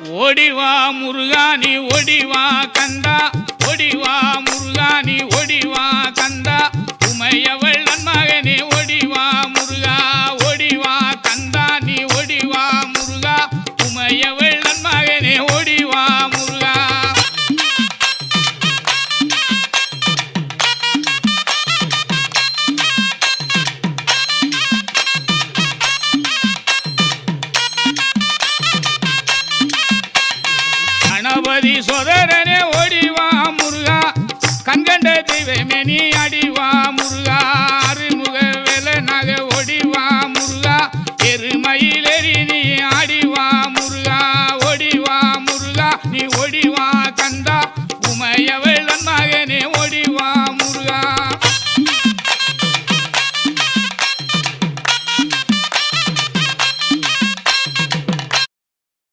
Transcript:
ஓடிவா முருகா நீ ஓடிவா கந்தா, ஓடிவா முருகா நீ ஓடிவா கந்தா, உமையவள் நன்மகனே ஓடிவா முருகா, ஓடிவா கந்தா நீ ஓடிவா முருகா, உமையவள் நன்மகனே ஓடிவா முருகா. கணபதி சோதரனே ஓடிவா முருகா, கண்கண்ட தெய்வமே நீ அடி